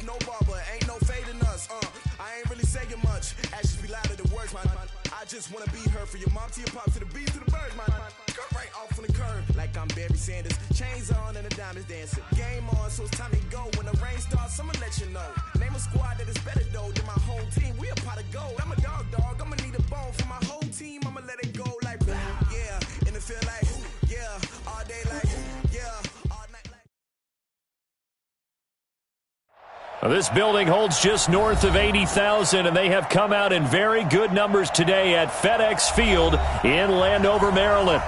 no barber, ain't no fading us. I ain't really saying much. Actions be louder than words, man. I just wanna be heard from your mom to your pop to the beat to the birds, man. Cut right off on the curb, like I'm Barry Sanders. Chains on and the diamonds dancing. Game on, so it's time to go. When the rain starts, I'ma let you know. Name a squad that is better though than my whole team. We a pot of gold. I'm a dog. I'ma need a bone for my whole team. I'ma let it go like blah, yeah. And it feel like yeah, all day like yeah, all night like. Well, this building holds just north of 80,000, and they have come out in very good numbers today at FedEx Field in Landover, Maryland.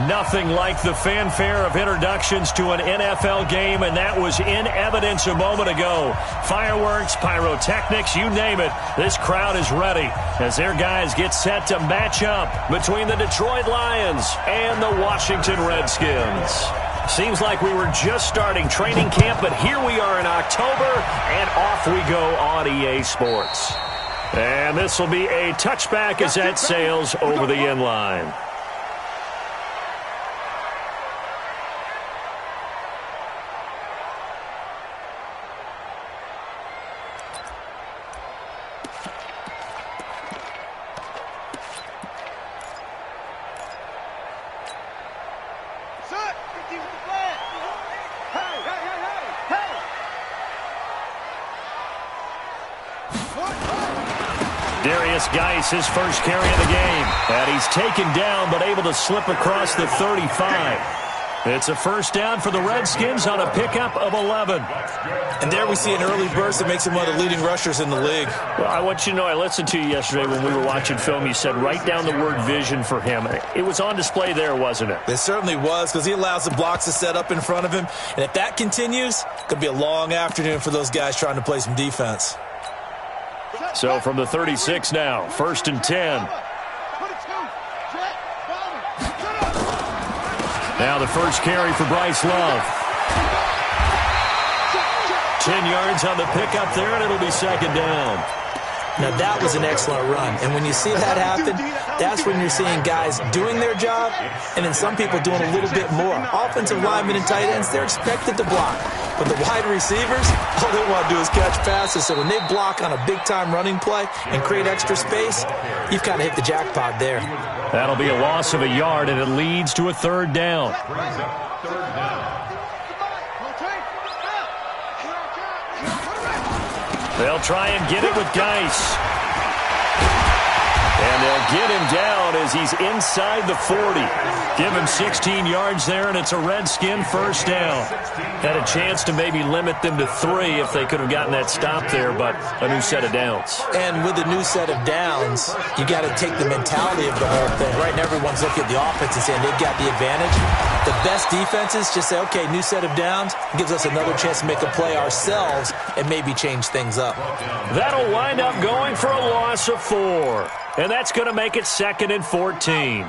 Nothing like the fanfare of introductions to an NFL game, and that was in evidence a moment ago. Fireworks, pyrotechnics, you name it. This crowd is ready as their guys get set to match up between the Detroit Lions and the Washington Redskins. Seems like we were just starting training camp, but here we are in October, and off we go on EA Sports. And this will be a touchback as that sails over the end line. Geis, his first carry of the game. And he's taken down, but able to slip across the 35. It's a first down for the Redskins on a pickup of 11. And there we see an early burst that makes him one of the leading rushers in the league. Well, I want you to know, I listened to you yesterday when we were watching film. You said write down the word vision for him. It was on display there, wasn't it? It certainly was, because he allows the blocks to set up in front of him. And if that continues, it could be a long afternoon for those guys trying to play some defense. So from the 36 now, 1st and 10. Now the first carry for Bryce Love. 10 yards on the pickup there, and it'll be second down. Now that was an excellent run, and when you see that happen, that's when you're seeing guys doing their job, and then some people doing a little bit more. Offensive linemen and tight ends, they're expected to block. But the wide receivers, all they want to do is catch passes. So when they block on a big-time running play and create extra space, you've kind of hit the jackpot there. That'll be a loss of a yard, and it leads to a third down. They'll try and get it with Geis. And they'll get him down as he's inside the 40. Give him 16 yards there, and it's a Redskin first down. Had a chance to maybe limit them to 3 if they could have gotten that stop there, but a new set of downs. And with a new set of downs, you got to take the mentality of the whole thing. Right now, everyone's looking at the offense and saying they've got the advantage. The best defenses just say, okay, new set of downs. It gives us another chance to make a play ourselves and maybe change things up. That'll wind up going for a loss of 4. And that's going to make it 2nd and 14.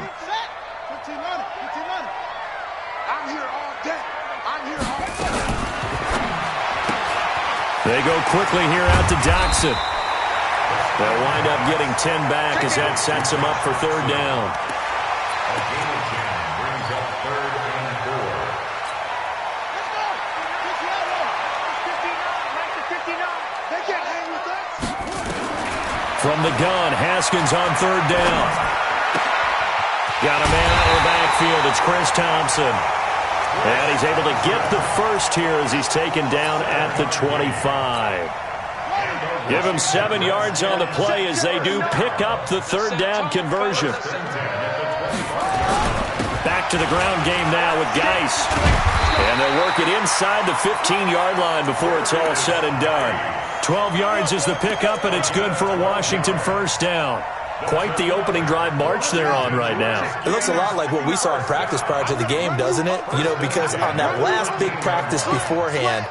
They go quickly here out to Doxson. They'll wind up getting 10 back as that sets them up for third down. From the gun, Haskins on third down. Got a man out of the backfield. It's Chris Thompson. And he's able to get the first here as he's taken down at the 25. Give him 7 yards on the play as they do pick up the third down conversion. Back to the ground game now with Geis. And they'll work it inside the 15-yard line before it's all said and done. 12 yards is the pickup, and it's good for a Washington first down. Quite the opening drive march they're on right now. It looks a lot like what we saw in practice prior to the game, doesn't it? You know, because on that last big practice beforehand,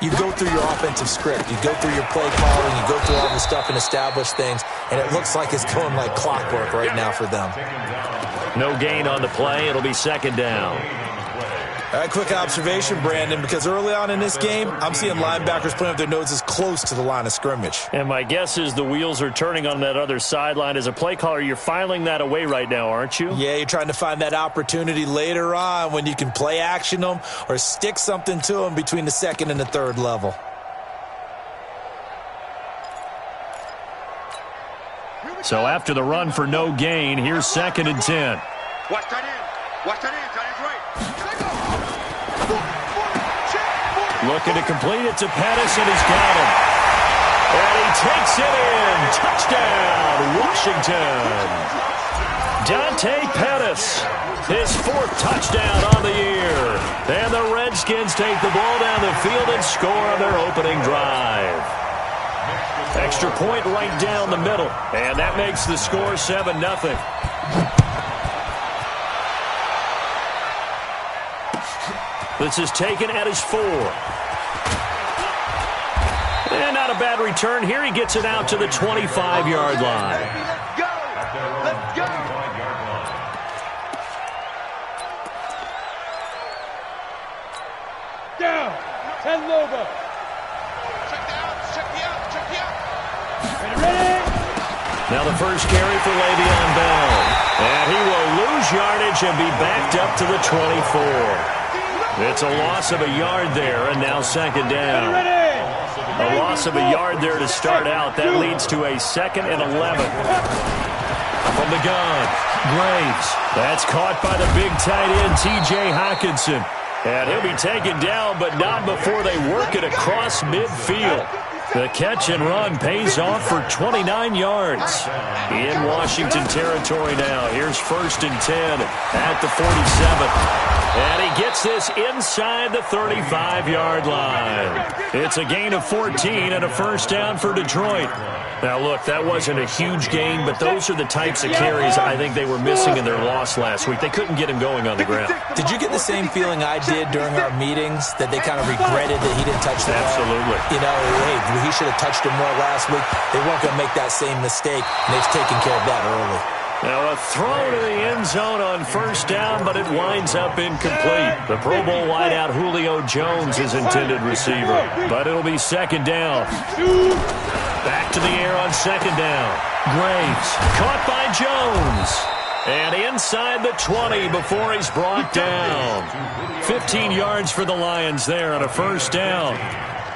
you go through your offensive script. You go through your play calling. You go through all the stuff and establish things, and it looks like it's going like clockwork right now for them. No gain on the play. It'll be second down. All right, quick observation, Brandon, because early on in this game, I'm seeing linebackers putting up their noses close to the line of scrimmage. And my guess is the wheels are turning on that other sideline. As a play caller, you're filing that away right now, aren't you? Yeah, you're trying to find that opportunity later on when you can play action them or stick something to them between the second and the third level. So after the run for no gain, here's 2nd and 10. Watch that in. Watch that in. Tight end's right. Looking to complete it to Pettis, and he's got him. And he takes it in. Touchdown, Washington. Dante Pettis, his 4th touchdown on the year. And the Redskins take the ball down the field and score on their opening drive. Extra point right down the middle. And that makes the score 7-0. This is taken at his 4. And not a bad return here. He gets it out to the 25-yard line. Let's go. Let's go. Down. 10 Lobo. Check out. Check me out. Check me out. Ready? Now the first carry for Le'Veon Bell. And he will lose yardage and be backed up to the 24. It's a loss of a yard there, and now 2nd down. A loss of a yard there to start out. That leads to a 2nd and 11. From the gun, Graves. That's caught by the big tight end, T.J. Hockenson. And he'll be taken down, but not before they work it across midfield. The catch and run pays off for 29 yards. In Washington territory now. Here's 1st and 10 at the 47. And he gets this inside the 35-yard line. It's a gain of 14 and a 1st down for Detroit. Now, look, that wasn't a huge gain, but those are the types of carries I think they were missing in their loss last week. They couldn't get him going on the ground. Did you get the same feeling I did during our meetings, that they kind of regretted that he didn't touch the ball? Absolutely. You know, hey, he should have touched him more last week. They weren't going to make that same mistake, and they've taken care of that early. Now a throw to the end zone on 1st down, but it winds up incomplete. The Pro Bowl wideout Julio Jones is intended receiver, but it'll be 2nd down. Back to the air on 2nd down. Graves caught by Jones. And inside the 20 before he's brought down. 15 yards for the Lions there on a 1st down.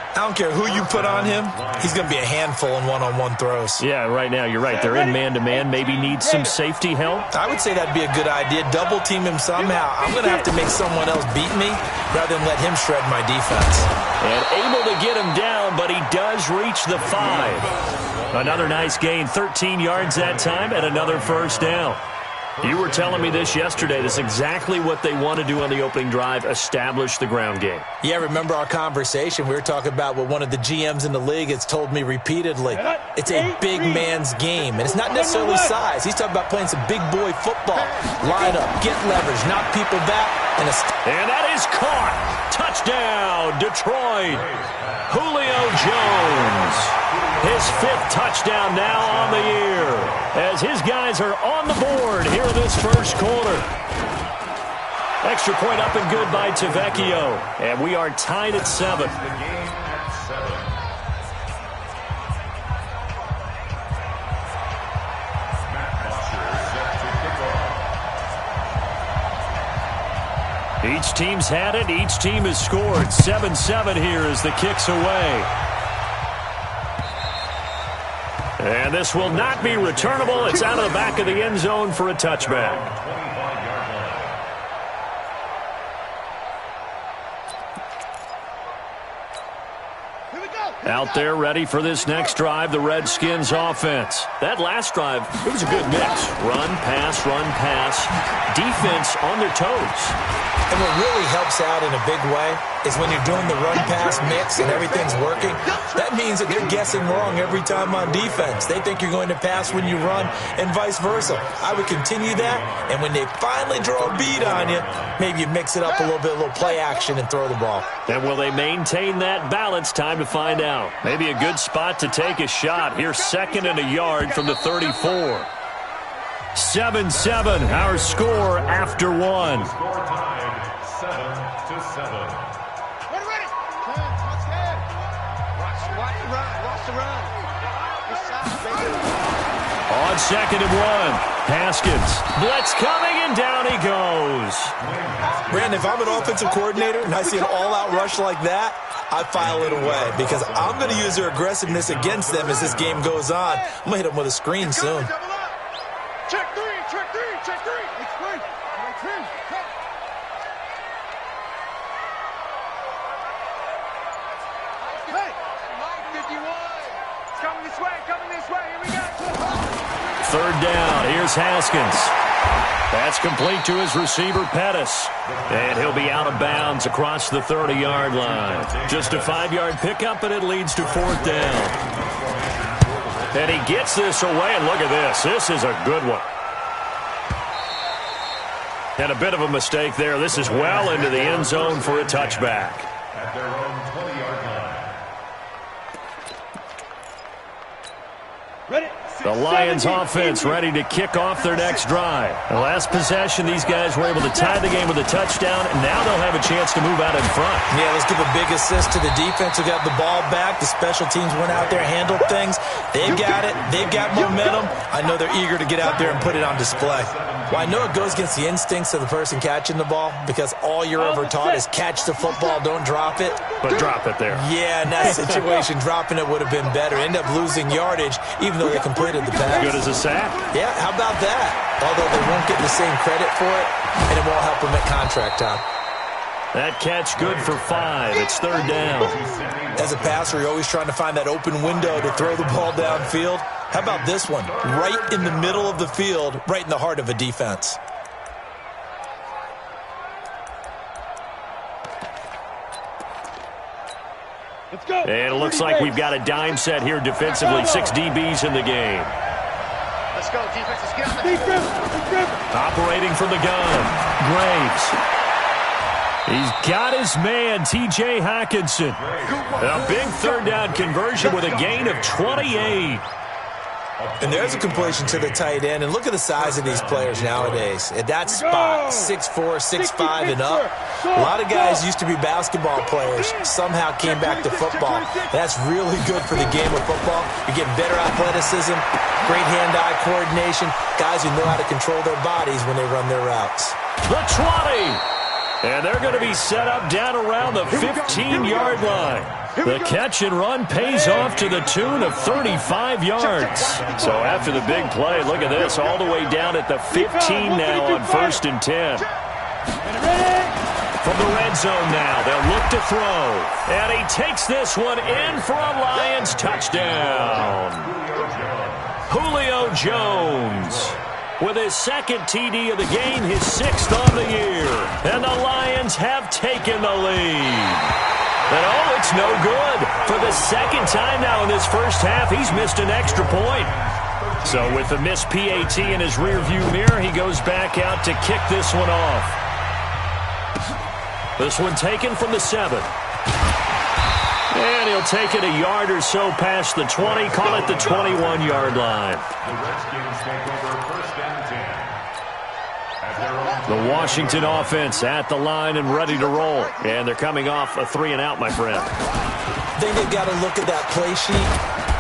I don't care who you put on him. He's going to be a handful in one-on-one throws. Yeah, right now, you're right. They're in man-to-man. Maybe need some safety help. I would say that'd be a good idea. Double-team him somehow. I'm going to have to make someone else beat me rather than let him shred my defense. And able to get him down, but he does reach the 5. Another nice gain, 13 yards that time, and another 1st down. You were telling me this yesterday. This is exactly what they want to do on the opening drive, establish the ground game. Yeah, remember our conversation? We were talking about what one of the GMs in the league has told me repeatedly. It's a big man's game, and it's not necessarily size. He's talking about playing some big boy football. Line up, get leverage, knock people back. And that is caught. Touchdown, Detroit. Julio Jones. His 5th touchdown now on the year as his guys are on the board here in this 1st quarter. Extra point up and good by Tavecchio. And we are tied at 7. Each team's had it. Each team has scored. 7-7 here as the kick's away. And this will not be returnable. It's out of the back of the end zone for a touchback. Out there ready for this next drive, the Redskins offense. That last drive, it was a good mix. Run, pass, defense on their toes. And what really helps out in a big way is when you're doing the run-pass mix and everything's working, that means that they're guessing wrong every time on defense. They think you're going to pass when you run and vice versa. I would continue that, and when they finally draw a beat on you, maybe you mix it up a little bit, a little play action, and throw the ball. And will they maintain that balance? Time to find out. Maybe a good spot to take a shot. Here's 2nd and a yard from the 34. 7-7, our score after 1. 7-7. Ready. Watch the run. On 2nd and 1, Haskins. Blitz coming, and down he goes. Brandon, if I'm an offensive coordinator and I see an all-out rush like that, I file it away because I'm going to use their aggressiveness against them as this game goes on. I'm going to hit them with a screen soon. Check three, check three, check three. Hey, 51. It's coming this way, Here we go. Third down. Here's Haskins. That's complete to his receiver, Pettis. And he'll be out of bounds across the 30-yard line. Just a 5-yard pickup, and it leads to fourth down. And he gets this away, and look at this. This is a good one. And a bit of a mistake there. This is well into the end zone for a touchback. At their own 20-yard line. Ready. The Lions offense ready to kick off their next drive. The last possession, these guys were able to tie the game with a touchdown, and now they'll have a chance to move out in front. Yeah, let's give a big assist to the defense who got the ball back. The special teams went out there, handled things. They've got it. They've got momentum. I know they're eager to get out there and put it on display. Well, I know it goes against the instincts of the person catching the ball because all you're ever taught is catch the football, don't drop it. But drop it there. Yeah, in that situation, dropping it would have been better. End up losing yardage even though they completed the pass. Good as a sack. Yeah, how about that? Although they won't get the same credit for it, and it won't help them at contract time. That catch good for 5. It's third down. As a passer, you're always trying to find that open window to throw the ball downfield. How about this one? Right in the middle of the field, right in the heart of a defense. Let's go. And it looks like we've got a dime set here defensively. 6 DBs in the game. Let's go, defense. Let's get on the Big Operating from the gun. Graves. He's got his man, T.J. Hockenson. A big third down conversion with a gain of 28. And there's a completion to the tight end. And look at the size of these players nowadays. At that spot, 6'4", 6'5", and up. A lot of guys used to be basketball players, somehow came back to football. That's really good for the game of football. You're getting better athleticism, great hand-eye coordination, guys who know how to control their bodies when they run their routes. The 20. And they're going to be set up down around the 15-yard line. The catch and run pays off to the tune of 35 yards. So after the big play, look at this, all the way down at the 15 now on 1st and 10. From the red zone now, they'll look to throw. And he takes this one in for a Lions touchdown. Julio Jones with his second TD of the game, his 6th on the year. And the Lions have taken the lead. And oh, it's no good. For the second time now in this first half, he's missed an extra point. So with the missed PAT in his rearview mirror, he goes back out to kick this one off. This one taken from the 7. And he'll take it a yard or so past the 20, call it the 21-yard line. The Redskins take over 1st and 10. The Washington offense at the line and ready to roll. And they're coming off a 3-and-out, my friend. I think they've got to look at that play sheet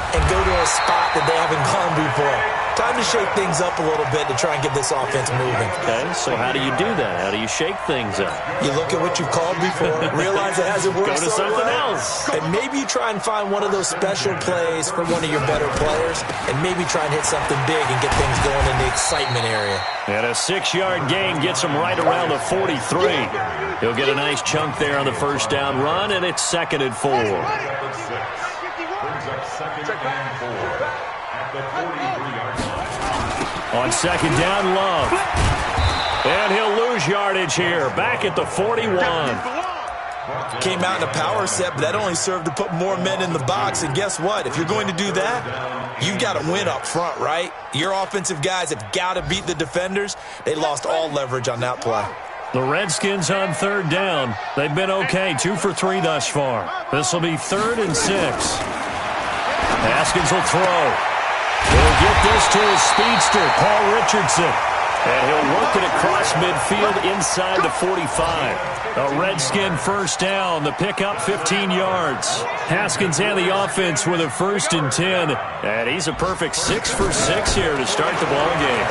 and go to a spot that they haven't gone before. Time to shake things up a little bit to try and get this offense moving. Okay, so how do you do that? How do you shake things up? You look at what you've called before, realize it hasn't worked. Go to something else. And maybe you try and find one of those special plays for one of your better players, and maybe try and hit something big and get things going in the excitement area. And a 6-yard gain gets him right around the 43. He'll get a nice chunk there on the first down run, and it's 2nd and 4. Brings up 2nd and 4 at the 43-yard line. On 2nd down, Love. And he'll lose yardage here, back at the 41. Came out in a power set, but that only served to put more men in the box. And guess what? If you're going to do that, you've got to win up front, right? Your offensive guys have got to beat the defenders. They lost all leverage on that play. The Redskins on 3rd down. They've been okay, 2 for 3 thus far. This will be 3rd and 6. Haskins will throw. He'll get this to his speedster, Paul Richardson. And he'll work it across midfield inside the 45. A Redskin first down. The pickup 15 yards. Haskins and the offense with a 1st and 10. And he's a perfect 6 for 6 here to start the ball game.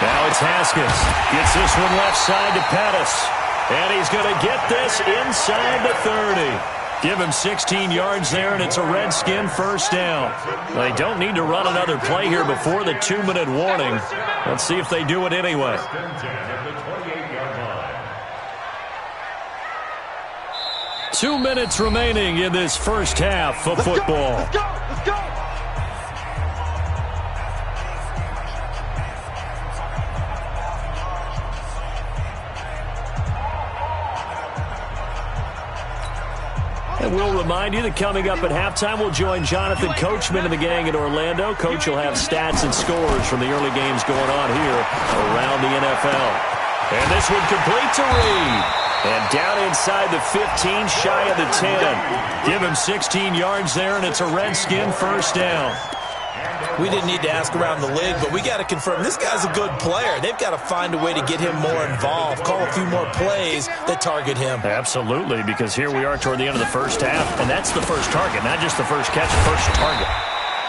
Now it's Haskins. Gets this one left side to Pettis. And he's going to get this inside the 30. Give him 16 yards there, and it's a Redskin first down. They don't need to run another play here before the 2-minute warning. Let's see if they do it anyway. 2 minutes remaining in this first half of football. Let's go! Let's go! And we'll remind you that coming up at halftime, we'll join Jonathan Coachman and the gang in Orlando. Coach will have stats and scores from the early games going on here around the NFL. And this one complete to Reed. And down inside the 15, shy of the 10. Give him 16 yards there, and it's a Redskin first down. We didn't need to ask around the league, but we got to confirm this guy's a good player. They've got to find a way to get him more involved, call a few more plays that target him. Absolutely, because here we are toward the end of the first half, and that's the first target, not just the first catch, first target.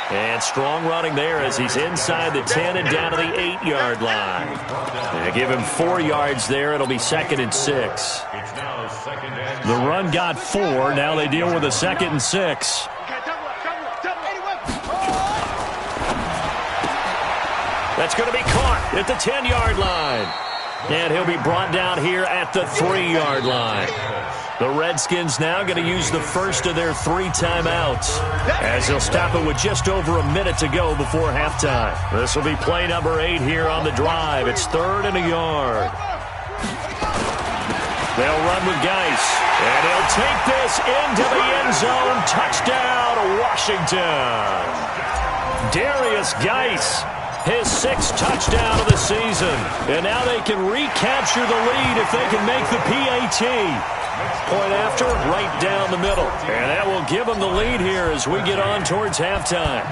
And strong running there as he's inside the 10 and down to the 8-yard line. They give him 4 yards there. It'll be 2nd and 6. The run got 4. Now they deal with a 2nd and 6. That's going to be caught at the 10-yard line. And he'll be brought down here at the 3-yard line. The Redskins now going to use the first of their 3 timeouts as they'll stop it with just over a minute to go before halftime. This will be play number 8 here on the drive. It's 3rd and a yard. They'll run with Geis, and he'll take this into the end zone. Touchdown, Washington. Darius Geis, his 6th touchdown of the season. And now they can recapture the lead if they can make the PAT. Point after, right down the middle. And that will give them the lead here as we get on towards halftime.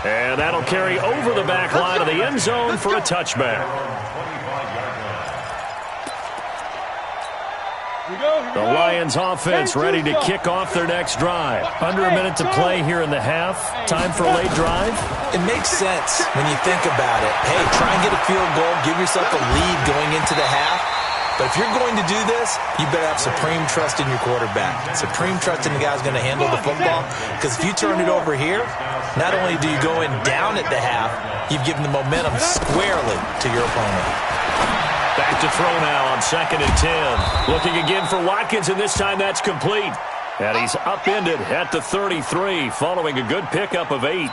And that'll carry over the back line of the end zone for a touchback. The Lions offense ready to kick off their next drive. Under a minute to play here in the half. Time for a late drive. It makes sense when you think about it. Hey, try and get a field goal. Give yourself a lead going into the half. But if you're going to do this, you better have supreme trust in your quarterback. Supreme trust in the guy who's going to handle the football. Because if you turn it over here, not only do you go in down at the half, you've given the momentum squarely to your opponent. Back to throw now on 2nd and 10. Looking again for Watkins, and this time that's complete. And he's upended at the 33 following a good pickup of 8.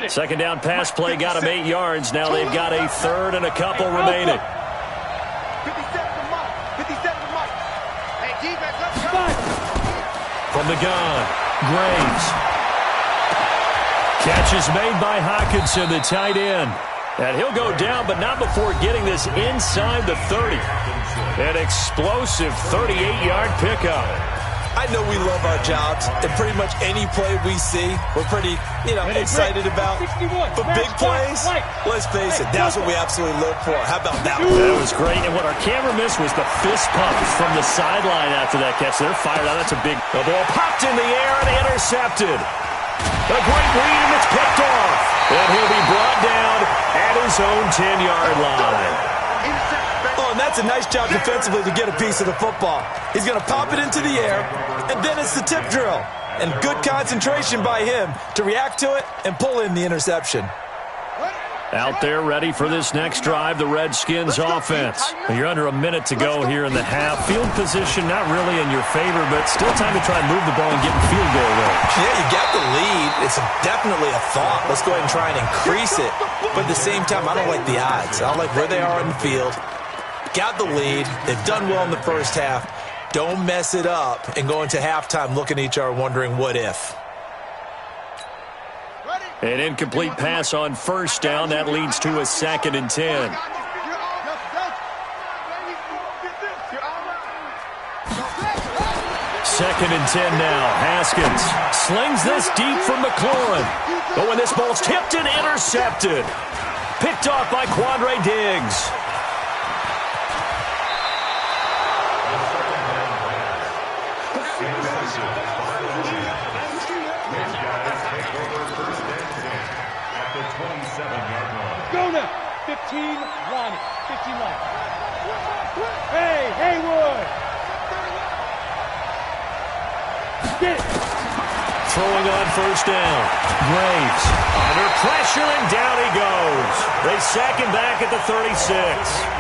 Second down pass play got him 8 yards. Now they've got a 3rd and a couple remaining. 57 Mike. Hey, defense, let's go. From the gun, Graves. Catch is made by Hawkinson, the tight end. And he'll go down, but not before getting this inside the 30. An explosive 38-yard pickup. I know we love our jobs, and pretty much any play we see, we're pretty, excited about. But big plays, let's face it, that's what we absolutely live for. How about that one? That was great, and what our camera missed was the fist pump from the sideline after that catch. They're fired out. That's a big... The ball popped in the air and intercepted. A great read, and it's picked off. And he'll be brought down at his own 10-yard line. Oh, and that's a nice job defensively to get a piece of the football. He's going to pop it into the air, and then it's the tip drill. And good concentration by him to react to it and pull in the interception. Out there ready for this next drive, the Redskins offense. You're under a minute to go here in the half. Field position not really in your favor, but still time to try and move the ball and get in field goal range. Yeah, you got the lead. It's definitely a thought. Let's go ahead and try and increase it. But at the same time, I don't like the odds. I don't like where they are in the field. Got the lead. They've done well in the first half. Don't mess it up and go into halftime looking at each other wondering what if. An incomplete pass on first down. That leads to a 2nd and 10. Second and 10 now. Haskins slings this deep from McLaurin. But when this ball's tipped and intercepted. Picked off by Quandre Diggs. Throwing on first down. Graves under pressure, and down he goes. They sack him back at the 36.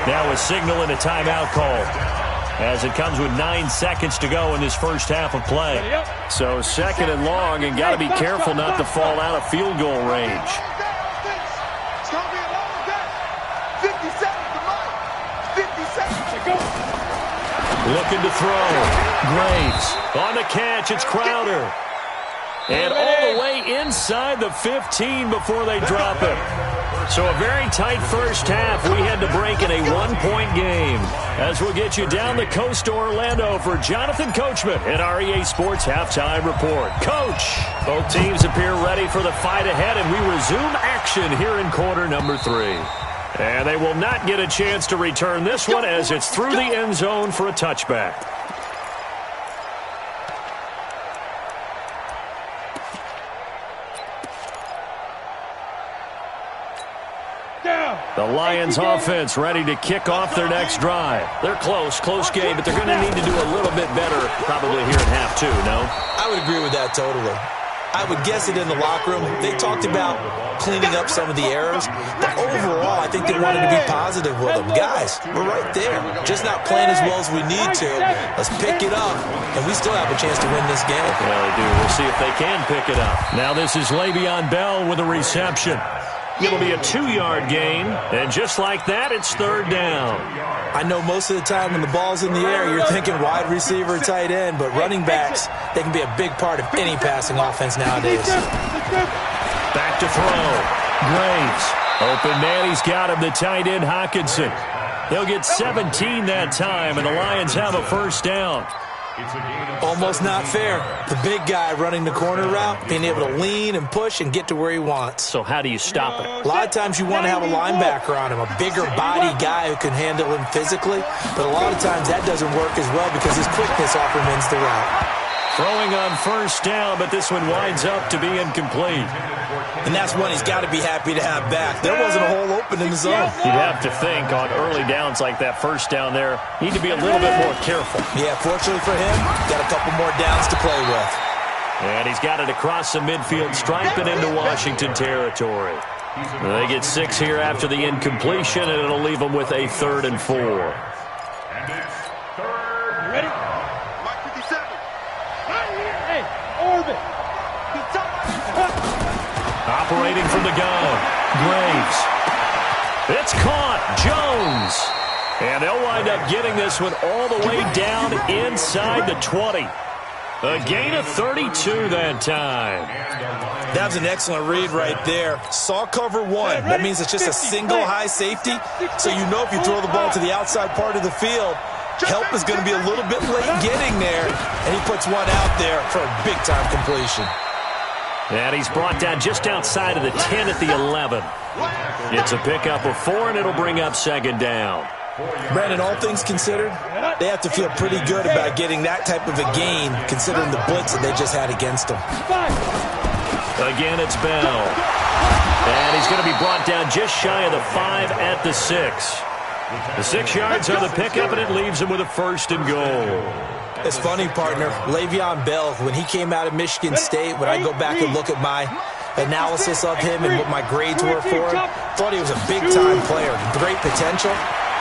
Now a signal and a timeout call, as it comes with 9 seconds to go in this first half of play. So second and long, and got to be careful not to fall out of field goal range. It's going to be a long day. 50 seconds to Mike. 50 seconds to go. Looking to throw. Graves on the catch. It's Crowder. And all the way inside the 15 before they drop him. So a very tight first half. We had to break in a one-point game. As we'll get you down the coast to Orlando for Jonathan Coachman at our EA Sports Halftime Report. Coach, both teams appear ready for the fight ahead, and we resume action here in quarter number 3. And they will not get a chance to return this one, as it's through the end zone for a touchback. The Lions offense ready to kick off their next drive. They're close game, but they're going to need to do a little bit better probably here in half 2, no? I would agree with that totally. I would guess it in the locker room. They talked about cleaning up some of the errors, but overall, I think they wanted to be positive with them. Guys, we're right there. Just not playing as well as we need to. Let's pick it up, and we still have a chance to win this game. Yeah, they do. We'll see if they can pick it up. Now this is Le'Veon Bell with a reception. It'll be a 2-yard gain, and just like that, it's third down. I know most of the time when the ball's in the air, you're thinking wide receiver, tight end, but running backs, they can be a big part of any passing offense nowadays. Back to throw. Graves. Open man, he's got him, the tight end, Hockenson. They'll get 17 that time, and the Lions have a first down. Almost not fair. The big guy running the corner route, being able to lean and push and get to where he wants. So how do you stop it? A lot of times you want to have a linebacker on him, a bigger body guy who can handle him physically, but a lot of times that doesn't work as well because his quickness often the route. Throwing on first down, but this one winds up to be incomplete. And that's one he's got to be happy to have back. There wasn't a hole open in the zone. You'd have to think on early downs like that first down there, need to be a little bit more careful. Yeah, fortunately for him, got a couple more downs to play with. And he's got it across the midfield stripe and into Washington territory. They get 6 here after the incompletion, and it'll leave them with a 3rd and 4. And it's third. Ready? Mike 57. Hey, orbit. Operating from the gun. Graves. It's caught. Jones. And they'll wind up getting this one all the way down inside the 20. A gain of 32 that time. That was an excellent read right there. Saw cover 1. That means it's just a single high safety. So you know if you throw the ball to the outside part of the field, help is going to be a little bit late getting there. And he puts one out there for a big-time completion. And he's brought down just outside of the 10 at the 11. It's a pickup of 4, and it'll bring up 2nd down. Brandon, all things considered, they have to feel pretty good about getting that type of a gain, considering the blitz that they just had against them. Again, it's Bell. And he's going to be brought down just shy of the 5 at the 6. The 6 yards on the pickup, and it leaves him with a 1st and goal. It's funny, partner. Le'Veon Bell, when he came out of Michigan State, when I go back and look at my analysis of him and what my grades were for him, thought he was a big-time player, great potential,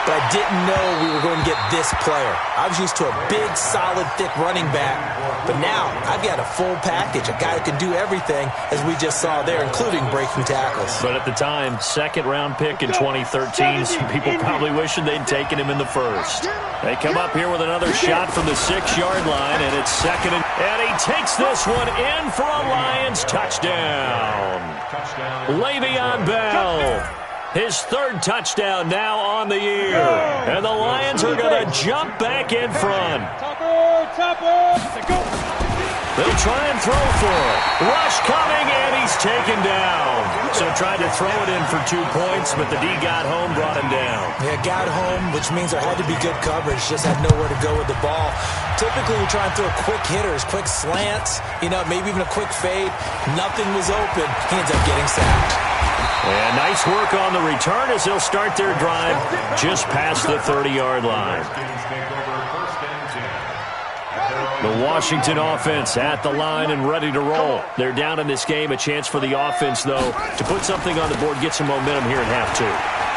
but I didn't know we were going to get this player. I was used to a big, solid, thick running back, but now I've got a full package, a guy who can do everything, as we just saw there, including breaking tackles. But at the time, 2nd-round pick in 2013, some people probably wishing they'd taken him in the 1st. They come up here with another shot from the 6-yard line, and it's 2nd and he takes this one in for a Lions touchdown. Le'Veon Bell. His 3rd touchdown now on the year. And the Lions are going to jump back in front. They'll try and throw for it. Rush coming, and he's taken down. So tried to throw it in for 2 points, but the D got home, brought him down. Yeah, got home, which means there had to be good coverage. Just had nowhere to go with the ball. Typically, we try and throw quick hitters, quick slants, maybe even a quick fade. Nothing was open. He ends up getting sacked. And nice work on the return as they'll start their drive just past the 30-yard line. The Washington offense at the line and ready to roll. They're down in this game. A chance for the offense, though, to put something on the board, get some momentum here in half two.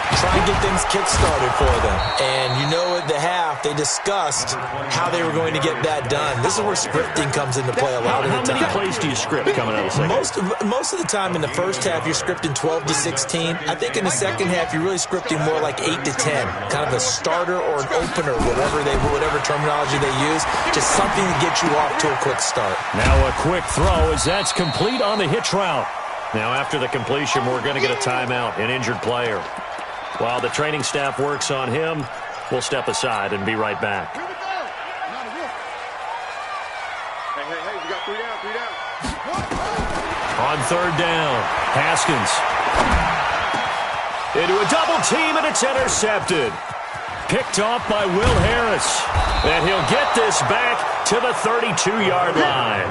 Try and get things kick-started for them. And you know at the half, they discussed how they were going to get that done. This is where scripting comes into play a lot of the time. How many plays do you script coming out of the second? Most of the time in the first half, you're scripting 12 to 16. I think in the second half, you're really scripting more like 8 to 10. Kind of a starter or an opener, whatever terminology they use. Just something to get you off to a quick start. Now a quick throw as that's complete on the hitch route. Now after the completion, we're going to get a timeout, an injured player. While the training staff works on him, we'll step aside and be right back. Hey, we got 3 down. On third down, Haskins. Into a double team, and it's intercepted. Picked off by Will Harris. And he'll get this back to the 32-yard line.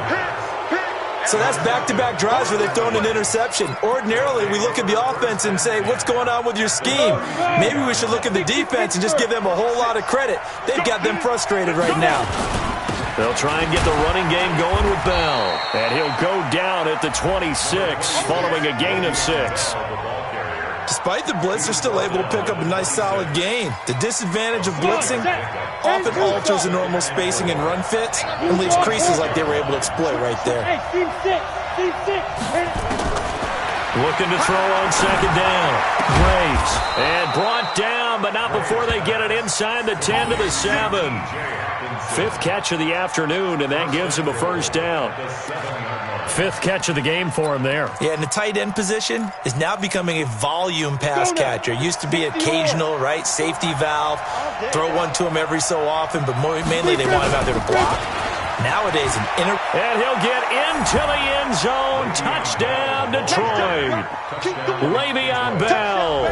So that's back-to-back drives where they've thrown an interception. Ordinarily, we look at the offense and say, what's going on with your scheme? Maybe we should look at the defense and just give them a whole lot of credit. They've got them frustrated right now. They'll try and get the running game going with Bell. And he'll go down at the 26 following a gain of 6. Despite the blitz, they're still able to pick up a nice, solid gain. The disadvantage of blitzing often alters the normal spacing and run fits and leaves creases like they were able to exploit right there. Looking to throw on second down. Graves. And brought down, but not before they get it inside the 10 to the 7. 5th catch of the afternoon, and that gives him a first down. 5th catch of the game for him there. Yeah, and the tight end position is now becoming a volume pass catcher. Used to be occasional, right? Safety valve. Throw one to him every so often, but mainly they want him out there to block. Nowadays, and he'll get into the end zone. Touchdown, Detroit. Le'Veon Bell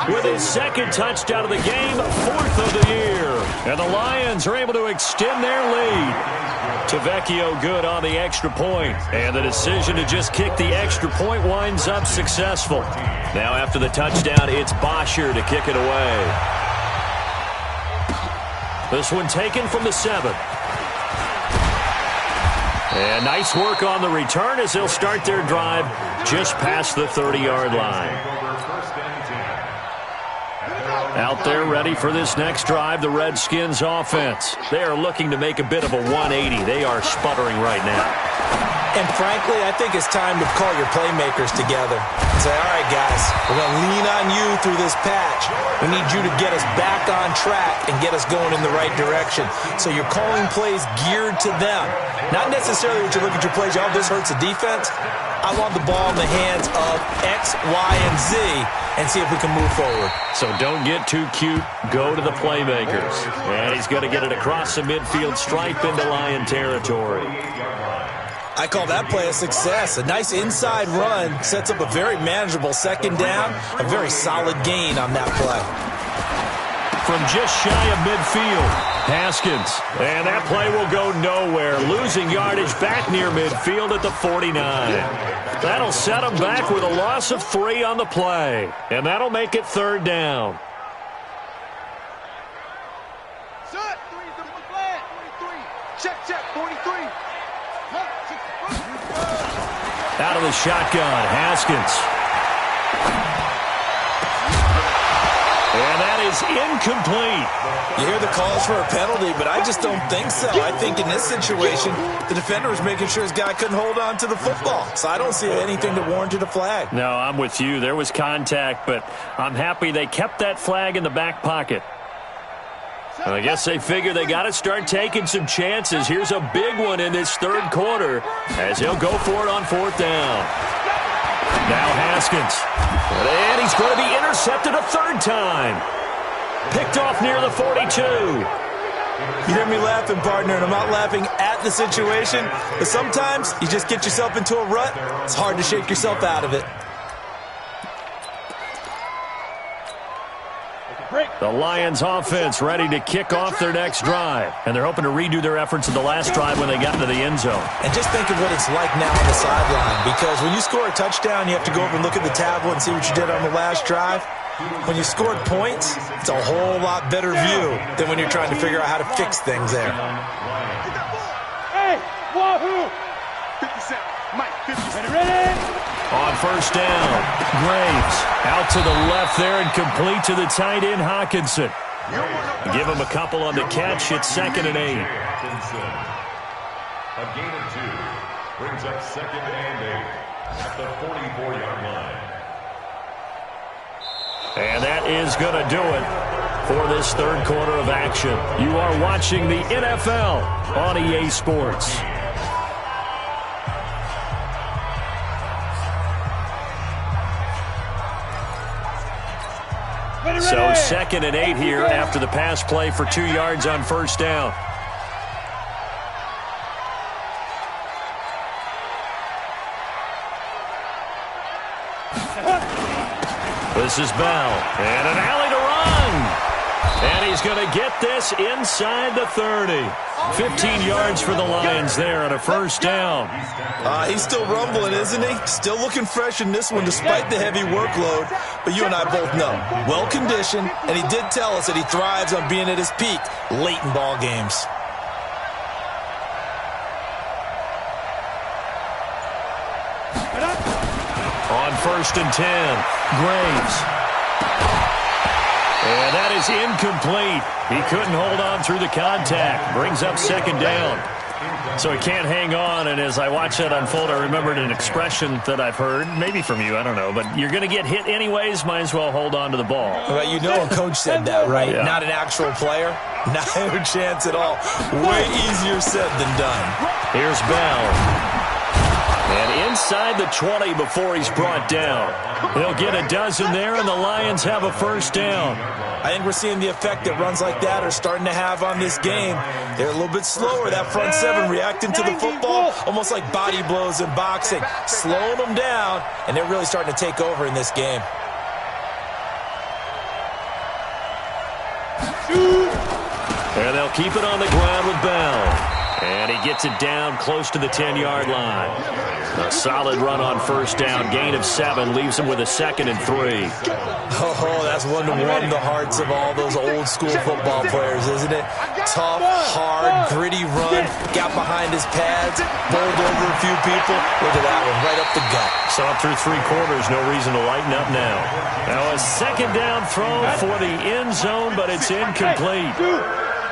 with his 2nd touchdown of the game, 4th of the year. And the Lions are able to extend their lead. Tavecchio good on the extra point. And the decision to just kick the extra point winds up successful. Now after the touchdown, it's Bosher to kick it away. This one taken from the 7. And nice work on the return as they'll start their drive just past the 30-yard line. Out there ready for this next drive, the Redskins offense. They are looking to make a bit of a 180. They are sputtering right now. And frankly, I think it's time to call your playmakers together and say, all right, guys, we're going to lean on you through this patch. We need you to get us back on track and get us going in the right direction. So you're calling plays geared to them. Not necessarily that you look at your plays, oh, this hurts the defense. I want the ball in the hands of X, Y, and Z and see if we can move forward. So don't get too cute. Go to the playmakers. And he's going to get it across the midfield stripe into Lion territory. I call that play a success. A nice inside run sets up a very manageable 2nd down. A very solid gain on that play. From just shy of midfield, Haskins. And that play will go nowhere. Losing yardage back near midfield at the 49. That'll set him back with a loss of 3 on the play. And that'll make it 3rd down. Set. 43. Check. 43. Out of the shotgun, Haskins. And that is incomplete. You hear the calls for a penalty, but I just don't think so. I think in this situation, the defender was making sure his guy couldn't hold on to the football. So I don't see anything that warranted a flag. No, I'm with you. There was contact, but I'm happy they kept that flag in the back pocket. And I guess they figure they got to start taking some chances. Here's a big one in this 3rd quarter as he'll go for it on 4th down. Now Haskins. And he's going to be intercepted a 3rd time. Picked off near the 42. You hear me laughing, partner, and I'm not laughing at the situation, but sometimes you just get yourself into a rut. It's hard to shake yourself out of it. The Lions offense ready to kick off their next drive. And they're hoping to redo their efforts in the last drive when they got into the end zone. And just think of what it's like now on the sideline. Because when you score a touchdown, you have to go over and look at the tablet and see what you did on the last drive. When you scored points, it's a whole lot better view than when you're trying to figure out how to fix things there. Ready? On first down, Graves out to the left there and complete to the tight end, Hawkinson. Give him a couple on the catch. It's 2nd and 8. A gain of 2 brings up 2nd and 8 at the 44-yard line. And that is going to do it for this third quarter of action. You are watching the NFL on EA Sports. So 2nd and 8 here after the pass play for 2 yards on first down. This is Bell, and an alley to run. And he's going to get this inside the 30. 15 yards for the Lions there on a first down. He's still rumbling, isn't he? Still looking fresh in this one despite the heavy workload. But you and I both know, well-conditioned, and he did tell us that he thrives on being at his peak late in ball games. On 1st and 10, Graves. And that is incomplete. He couldn't hold on through the contact. Brings up 2nd down. So he can't hang on, and as I watch that unfold, I remembered an expression that I've heard, maybe from you, I don't know, but you're going to get hit anyways, might as well hold on to the ball. Well, you know a coach said that, right? Yeah. Not an actual player. Not a chance at all. Way easier said than done. Here's Bell. And inside the 20 before he's brought down. They'll get a dozen there, and the Lions have a first down. I think we're seeing the effect that runs like that are starting to have on this game. They're a little bit slower, that front seven, reacting to the football, almost like body blows in boxing, slowing them down, and they're really starting to take over in this game. And they'll keep it on the ground with Bell. And he gets it down close to the 10-yard line. A solid run on first down. Gain of 7 leaves him with a 2nd and 3. Oh, that's one to warm the hearts of all those old-school football players, isn't it? Tough, hard, gritty run. Got behind his pads, bowled over a few people. Look at that one, right up the gut. Saw it through 3 quarters. No reason to lighten up now. Now a 2nd down throw for the end zone, but it's incomplete.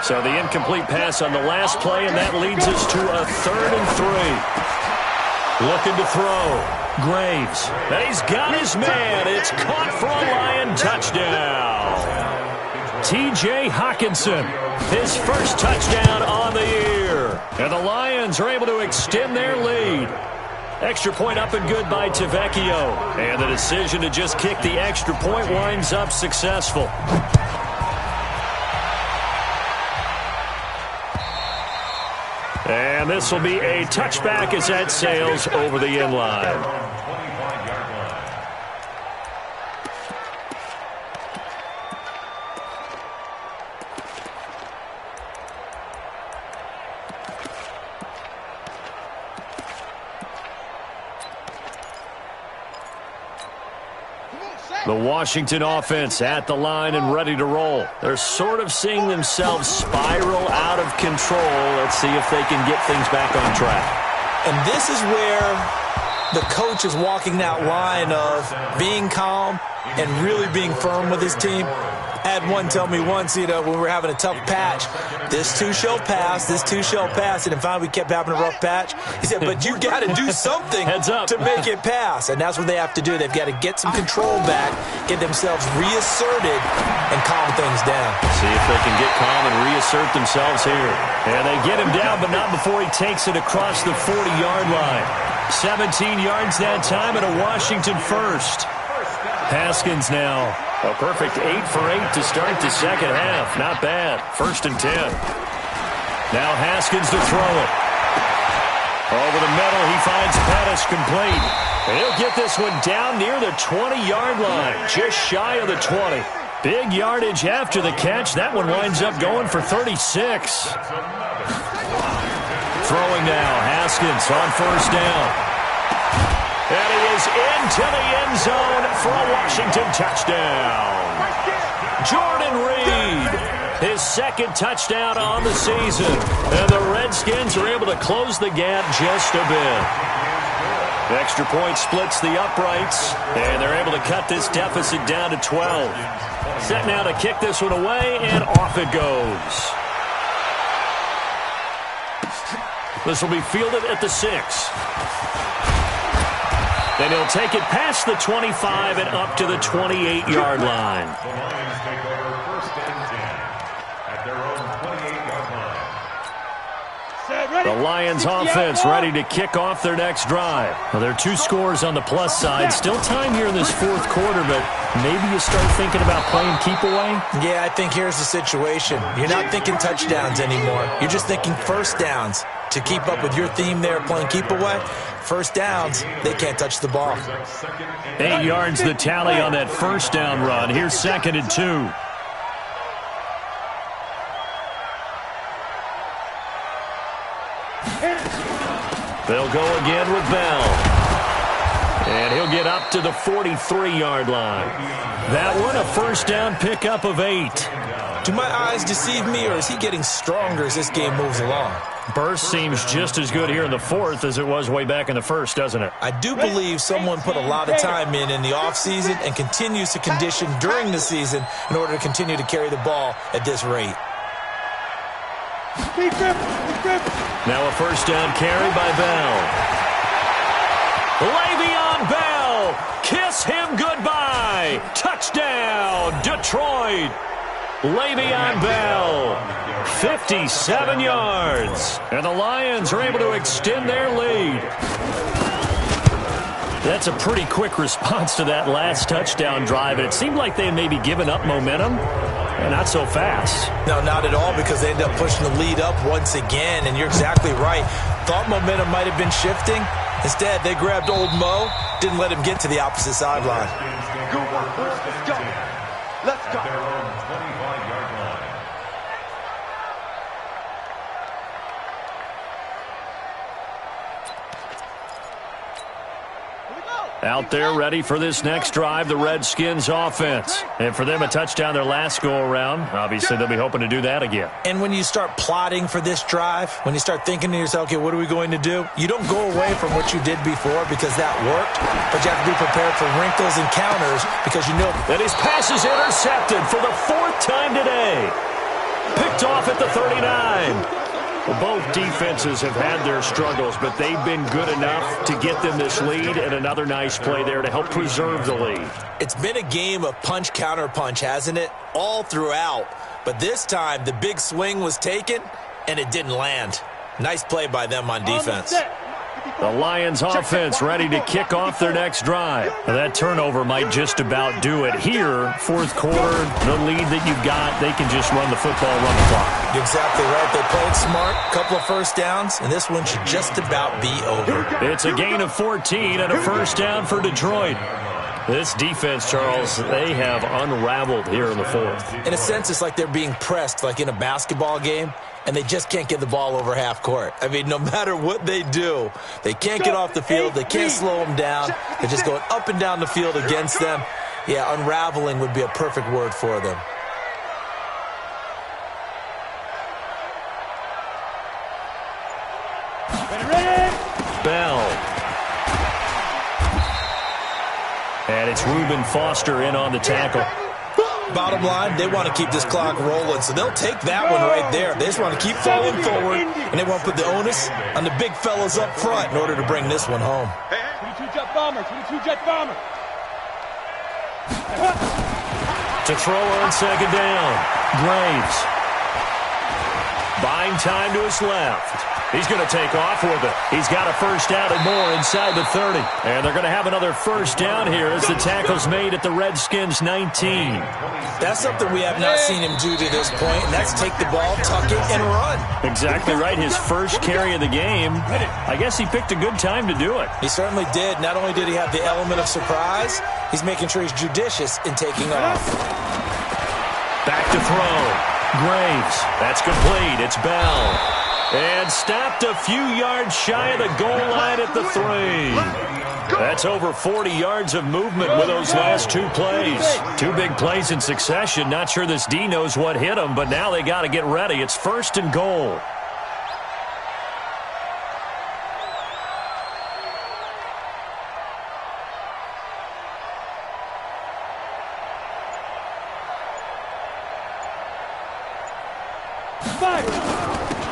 So the incomplete pass on the last play, and that leads us to a 3rd and 3. Looking to throw. Graves. And he's got his man. It's caught for a Lion touchdown. T.J. Hawkinson, his first touchdown on the year. And the Lions are able to extend their lead. Extra point up and good by Tavecchio. And the decision to just kick the extra point winds up successful. And this will be a touchback as that sails over the end line. The Washington offense at the line and ready to roll. They're sort of seeing themselves spiral out of control. Let's see if they can get things back on track. And this is where the coach is walking that line of being calm and really being firm with his team. I had one tell me once, when we were having a tough patch, this too shall pass, this too shall pass. And finally we kept having a rough patch. He said, but you got to do something to make it pass. And that's what they have to do. They've got to get some control back, get themselves reasserted, and calm things down. See if they can get calm and reassert themselves here. And they get him down, but not before he takes it across the 40-yard line. 17 yards that time and a Washington first. Haskins now. A perfect 8 for 8 to start the second half. Not bad. 1st and 10. Now Haskins to throw it. Over the middle, he finds Pettis complete. And he'll get this one down near the 20-yard line, just shy of the 20. Big yardage after the catch. That one winds up going for 36. Throwing now, Haskins on first down. And he is into the end zone for a Washington touchdown. Jordan Reed, his 2nd touchdown on the season. And the Redskins are able to close the gap just a bit. The extra point splits the uprights, and they're able to cut this deficit down to 12. Set now to kick this one away, and off it goes. This will be fielded at the 6. Then he'll take it past the 25 and up to the 28-yard line. The Lions take over first and 10 at their own 28-yard line. The Lions offense ready to kick off their next drive. Well, there are 2 scores on the plus side. Still time here in this fourth quarter, but maybe you start thinking about playing keep away? Yeah, I think here's the situation. You're not thinking touchdowns anymore. You're just thinking first downs. To keep up with your theme there, playing keep away, first downs, they can't touch the ball. 8 yards the tally on that first down run. Here's 2nd and 2. They'll go again with Bell. And he'll get up to the 43-yard line. That one, a first down pickup of 8. Do my eyes deceive me, or is he getting stronger as this game moves along? Burst seems just as good here in the fourth as it was way back in the first, doesn't it? I do believe someone put a lot of time in the offseason and continues to condition during the season in order to continue to carry the ball at this rate. Now a first down carry by Bell. Le'Veon Bell, kiss him goodbye. Touchdown, Detroit. Le'Veon Bell, 57 yards. And the Lions are able to extend their lead. That's a pretty quick response to that last touchdown drive. And it seemed like they had maybe given up momentum. And not so fast. No, not at all, because they ended up pushing the lead up once again. And you're exactly right. Thought momentum might have been shifting. Instead, they grabbed old Mo, didn't let him get to the opposite sideline. Good work, boys. Let's go. Let's go. Their own 25-yard line. Out there ready for this next drive, the Redskins offense. And for them, a touchdown their last go-around. Obviously, they'll be hoping to do that again. And when you start plotting for this drive, when you start thinking to yourself, okay, what are we going to do? You don't go away from what you did before because that worked, but you have to be prepared for wrinkles and counters because you know. And his pass is intercepted for the 4th time today. Picked off at the 39. Well, both defenses have had their struggles, but they've been good enough to get them this lead, and another nice play there to help preserve the lead. It's been a game of punch-counter-punch, hasn't it? All throughout. But this time, the big swing was taken, and it didn't land. Nice play by them on defense. The Lions offense ready to kick off their next drive. Now, that turnover might just about do it. Here, fourth quarter, the lead that you've got, they can just run the football, run the clock. Exactly right. They played smart, couple of first downs, and this one should just about be over. It's a gain of 14 and a first down for Detroit. This defense, Charles, they have unraveled here in the fourth. In a sense, it's like they're being pressed, like in a basketball game, and they just can't get the ball over half court. I mean, no matter what they do, they can't get off the field. They can't slow them down. They're just going up and down the field against them. Yeah, unraveling would be a perfect word for them. Bell. And it's Reuben Foster in on the tackle. Bottom line, they want to keep this clock rolling, so they'll take that one right there. They just want to keep falling forward, and they want to put the onus on the big fellas up front in order to bring this one home. 22 jet bomber, 22 jet bomber. To throw on second down, Graves. Buying time to his left. He's going to take off with it. He's got a first down and more inside the 30. And they're going to have another first down here as the tackle's made at the Redskins' 19. That's something we have not seen him do to this point, and that's take the ball, tuck it, and run. Exactly right. His first carry of the game. I guess he picked a good time to do it. He certainly did. Not only did he have the element of surprise, he's making sure he's judicious in taking off. Back to throw. Graves. That's complete. It's Bell. And stopped a few yards shy of the goal line at the 3. That's over 40 yards of movement with those last 2 plays. 2 big plays in succession. Not sure this D knows what hit him, but now they got to get ready. It's 1st and goal.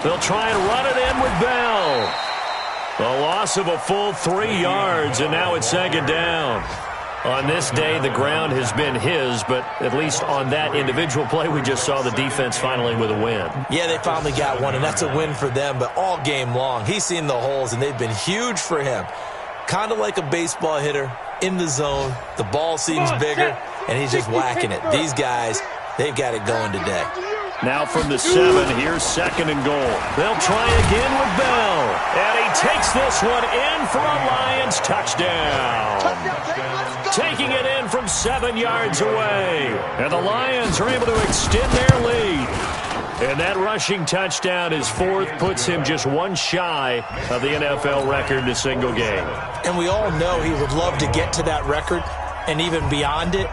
They'll try and run it in with Bell. A loss of a full 3 yards, and now it's second down. On this day, the ground has been his, but at least on that individual play, we just saw the defense finally with a win. Yeah, they finally got one, and that's a win for them, but all game long, he's seen the holes, and they've been huge for him. Kind of like a baseball hitter in the zone. The ball seems bigger, and he's just whacking it. These guys, they've got it going today. Now from the 7, here's second and goal. They'll try again with Bell. And he takes this one in for a Lions touchdown. Taking it in from 7 yards away. And the Lions are able to extend their lead. And that rushing touchdown, his 4th, puts him just one shy of the NFL record in a single game. And we all know he would love to get to that record and even beyond it.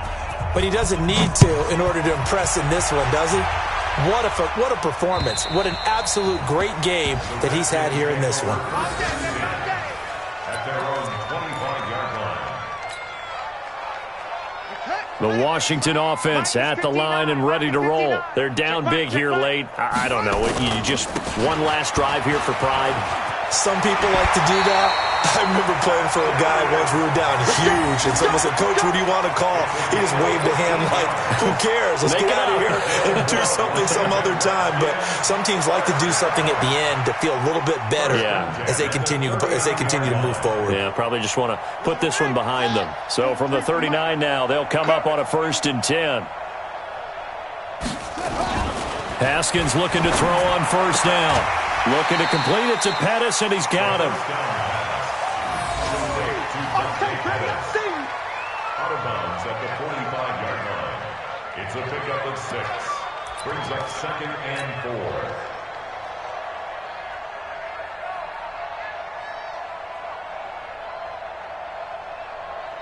But he doesn't need to in order to impress in this one, does he? What a performance. What an absolute great game that he's had here in this one. The Washington offense at the line and ready to roll. They're down big here late. I don't know. You just one last drive here for pride. Some people like to do that. I remember playing for a guy once we were down huge, and someone said, "Coach, what do you want to call?" He just waved a hand like, who cares? Let's get out of here and do something some other time. But some teams like to do something at the end to feel a little bit better as they continue to move forward. Yeah, probably just want to put this one behind them. So from the 39 now, they'll come up on a 1st and 10. Haskins looking to throw on 1st down. Looking to complete it to Pettis, and he's got him. Out of bounds at the 45-yard line. It's a pickup of 6. Brings up 2nd and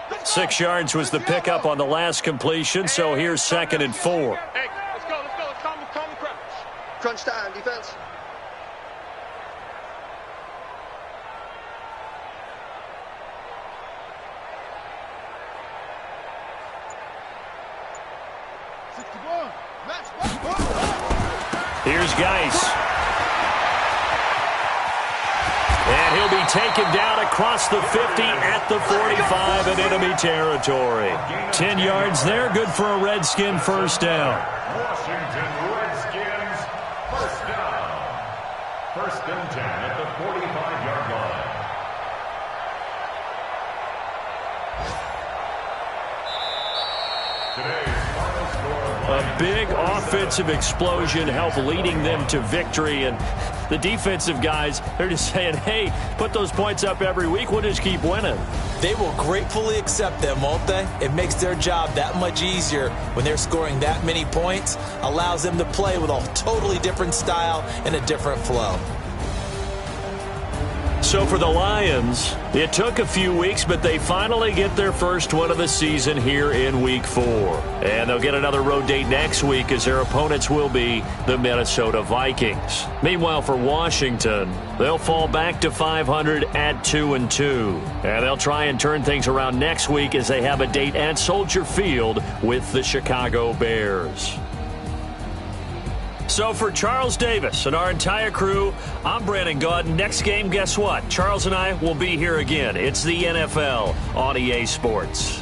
4. Six yards was the pickup on the last completion, so here's 2nd and 4. Hey, let's go. Calm crunch. Crunch time, defense. Here's Geis. And he'll be taken down across the 50 at the 45 in enemy territory. 10 yards there, good for a Redskin 1st down. Washington Redskins, 1st down. 1st and 10 at the 45-yard line. A big offensive explosion helped leading them to victory, and the defensive guys, they're just saying, hey, put those points up every week, we'll just keep winning. They will gratefully accept them, won't they? It makes their job that much easier when they're scoring that many points, allows them to play with a totally different style and a different flow. So for the Lions, it took a few weeks, but they finally get their first win of the season here in Week 4. And they'll get another road date next week as their opponents will be the Minnesota Vikings. Meanwhile, for Washington, they'll fall back to 500 at 2-2. And they'll try and turn things around next week as they have a date at Soldier Field with the Chicago Bears. So for Charles Davis and our entire crew, I'm Brandon Gaudin. Next game, guess what? Charles and I will be here again. It's the NFL on EA Sports.